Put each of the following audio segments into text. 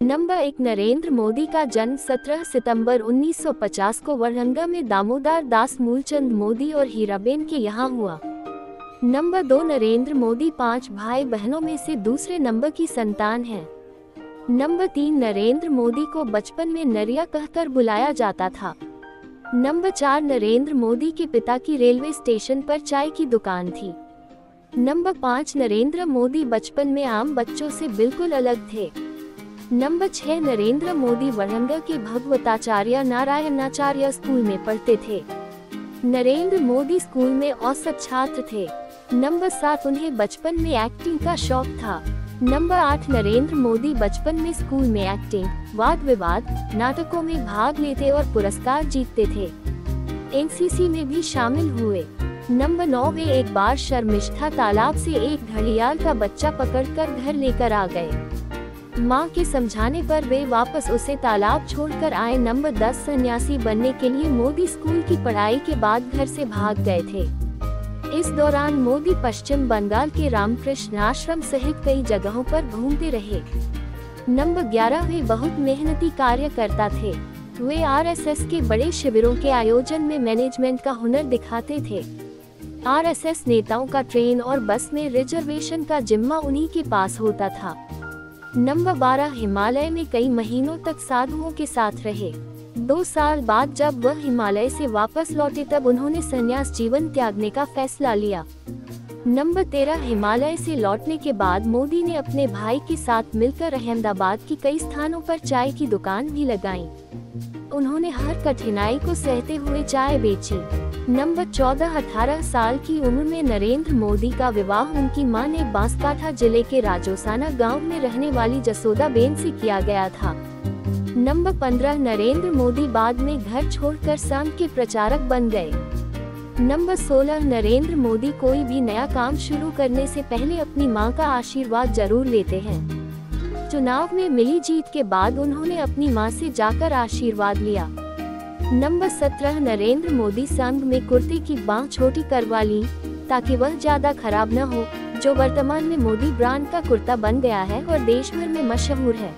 Number 1 Narendra Modi का जन्म 17 सितंबर 1950 को वरहंगा में दामोदर दास मूलचंद मोदी और हीराबेन के यहाँ हुआ। नंबर 2 नरेंद्र मोदी 5 भाई बहनों में से दूसरे नंबर की संतान हैं। नंबर 3 नरेंद्र मोदी को बचपन में नरिया कहकर बुलाया जाता था। नंबर 4 नरेंद्र मोदी के पिता की रेलवे स्टेशन पर चाय की दुकान थी। नंबर 5 नरेंद्र मोदी बचपन में आम बच्चों से बिल्कुल अलग थे। नंबर 6 नरेंद्र मोदी वरहंगा के भगवताचार्य नारायणाचार्य स्कूल में पढ़ते थे। नरेंद्र मोदी स्कूल में औसत छात्र थे। नंबर 7 उन्हें बचपन में एक्टिंग का शौक था। नंबर 8 नरेंद्र मोदी बचपन में स्कूल में एक्टिंग, वाद विवाद, नाटकों में भाग लेते और पुरस्कार जीतते थे। एनसीसी में भी शामिल हुए। नंबर 9 वे एक बार शर्मिष्ठा तालाब से एक घड़ियाल का बच्चा पकड़कर घर लेकर आ गए। मां के समझाने पर वे वापस उसे तालाब छोड़कर आए। नंबर 10 सन्यासी बनने के लिए मोदी स्कूल की पढ़ाई के बाद घर से भाग गए थे। इस दौरान मोदी पश्चिम बंगाल के रामकृष्ण आश्रम सहित कई जगहों पर घूमते रहे। नंबर 11 वे बहुत मेहनती कार्यकर्ता थे। वे आरएसएस के बड़े शिविरों के आयोजन में मैनेजमेंट का हुनर दिखाते थे। आरएसएस नेताओं का ट्रेन और बस में रिजर्वेशन का जिम्मा उन्हीं के पास होता था। नंबर 12 हिमालय में कई महीनों तक साधुओं के साथ रहे। 2 साल बाद जब वह हिमालय से वापस लौटे तब उन्होंने संन्यास जीवन त्यागने का फैसला लिया। नंबर 13 हिमालय से लौटने के बाद मोदी ने अपने भाई के साथ मिलकर अहमदाबाद की कई स्थानों पर चाय की दुकान भी लगाई। उन्होंने हर कठिनाई को सहते हुए चाय बेची। नंबर 14 18 साल की उम्र में नरेंद्र मोदी का विवाह उनकी मां ने बांसकाठा जिले के राजोसाना गांव में रहने वाली जसोदा बेन से किया गया था। नंबर 15 नरेंद्र मोदी बाद में घर छोड़कर संघ के प्रचारक बन गए। नंबर 16 नरेंद्र मोदी कोई भी नया काम शुरू करने से पहले अपनी मां का आशीर्वाद जरूर लेते हैं। चुनाव में मिली जीत के बाद उन्होंने अपनी मां से जाकर आशीर्वाद लिया। नंबर 17 नरेंद्र मोदी संघ में कुर्ते की बांह छोटी करवा ली ताकि वह ज्यादा खराब न हो, जो वर्तमान में मोदी ब्रांड का कुर्ता बन गया है और देश भर में मशहूर है।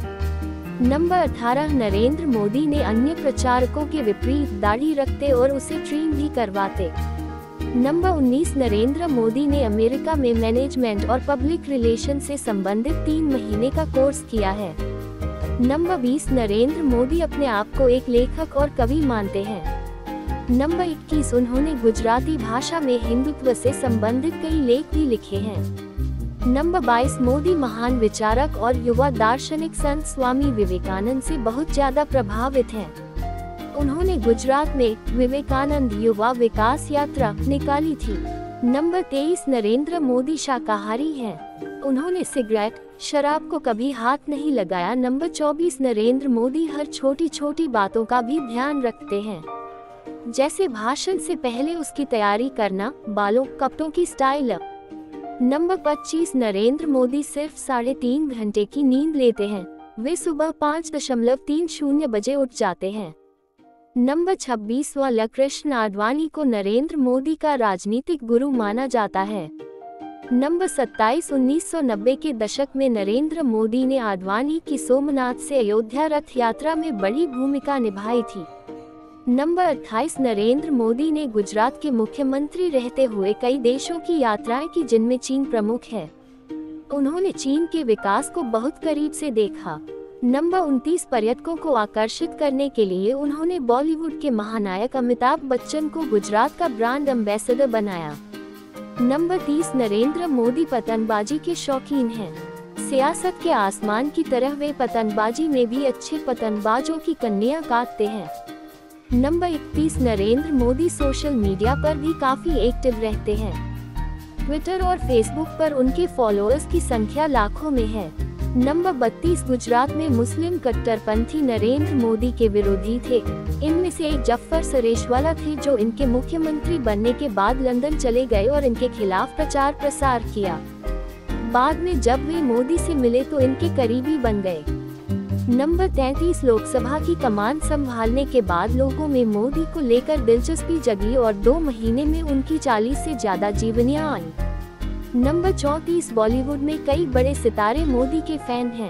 नंबर 18 नरेंद्र मोदी ने अन्य प्रचारकों के विपरीत दाढ़ी रखते और उसे ट्रिम भी करवाते। नंबर 19 नरेंद्र मोदी ने अमेरिका में मैनेजमेंट और पब्लिक रिलेशन से संबंधित 3 महीने का कोर्स किया है। नंबर 20 नरेंद्र मोदी अपने आप को एक लेखक और कवि मानते हैं। नंबर 21 उन्होंने गुजराती भाषा में हिंदुत्व से संबंधित कई लेख भी लिखे हैं। नंबर 22 मोदी महान विचारक और युवा दार्शनिक संत स्वामी विवेकानंद से बहुत ज्यादा प्रभावित हैं। उन्होंने गुजरात में विवेकानंद युवा विकास यात्रा निकाली थी। नंबर 23 नरेंद्र मोदी शाकाहारी हैं। उन्होंने सिगरेट, शराब को कभी हाथ नहीं लगाया। नंबर 24 नरेंद्र मोदी हर छोटी छोटी बातों का भी ध्यान रखते हैं, जैसे भाषण से पहले उसकी तैयारी करना, बालों कपड़ों की स्टाइल। नंबर 25 नरेंद्र मोदी सिर्फ 3.5 घंटे की नींद लेते हैं। वे सुबह 5:30 बजे उठ जाते हैं। नंबर 26 लालकृष्ण आडवाणी को नरेंद्र मोदी का राजनीतिक गुरु माना जाता है। नंबर 27 1990 के दशक में नरेंद्र मोदी ने आडवाणी की सोमनाथ से अयोध्या रथ यात्रा में बड़ी भूमिका निभाई थी। नंबर 28 नरेंद्र मोदी ने गुजरात के मुख्यमंत्री रहते हुए कई देशों की यात्राएं की, जिनमें चीन प्रमुख है। उन्होंने चीन के विकास को बहुत करीब से देखा। नंबर 29 पर्यटकों को आकर्षित करने के लिए उन्होंने बॉलीवुड के महानायक अमिताभ बच्चन को गुजरात का ब्रांड एम्बेसडर बनाया। नंबर 30 नरेंद्र मोदी पतंगबाजी के शौकीन हैं। सियासत के आसमान की तरह वे पतंगबाजी में भी अच्छे पतंगबाजों की कन्या काटते हैं। Number 31 Narendra Modi social media पर भी काफी एक्टिव रहते हैं। ट्विटर और फेसबुक पर उनके फॉलोअर्स की संख्या लाखों में है। नंबर 32 गुजरात में मुस्लिम कट्टरपंथी नरेंद्र मोदी के विरोधी थे। इनमें से एक जफर सरेशवाला थे, जो इनके मुख्यमंत्री बनने के बाद लंदन चले गए और इनके खिलाफ प्रचार प्रसार किया। बाद में जब वे मोदी से मिले तो इनके करीबी बन गए। नंबर 33 लोकसभा की कमान संभालने के बाद लोगों में मोदी को लेकर दिलचस्पी जगी और 2 महीने में उनकी 40 से ज्यादा जीवनियां आईं। नंबर 34 बॉलीवुड में कई बड़े सितारे मोदी के फैन हैं।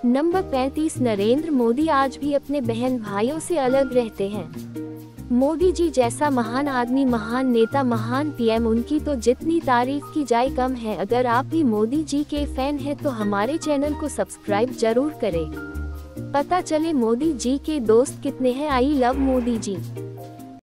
नंबर 35 नरेंद्र मोदी आज भी अपने बहन भाइयों से अलग रहते हैं। मोदी जी जैसा महान आदमी, महान नेता, महान पीएम, उनकी तो जितनी तारीफ की जाए कम है। अगर आप भी मोदी जी के फैन हैं तो हमारे चैनल को सब्सक्राइब जरूर करें। पता चले मोदी जी के दोस्त कितने हैं। I love Modi ji.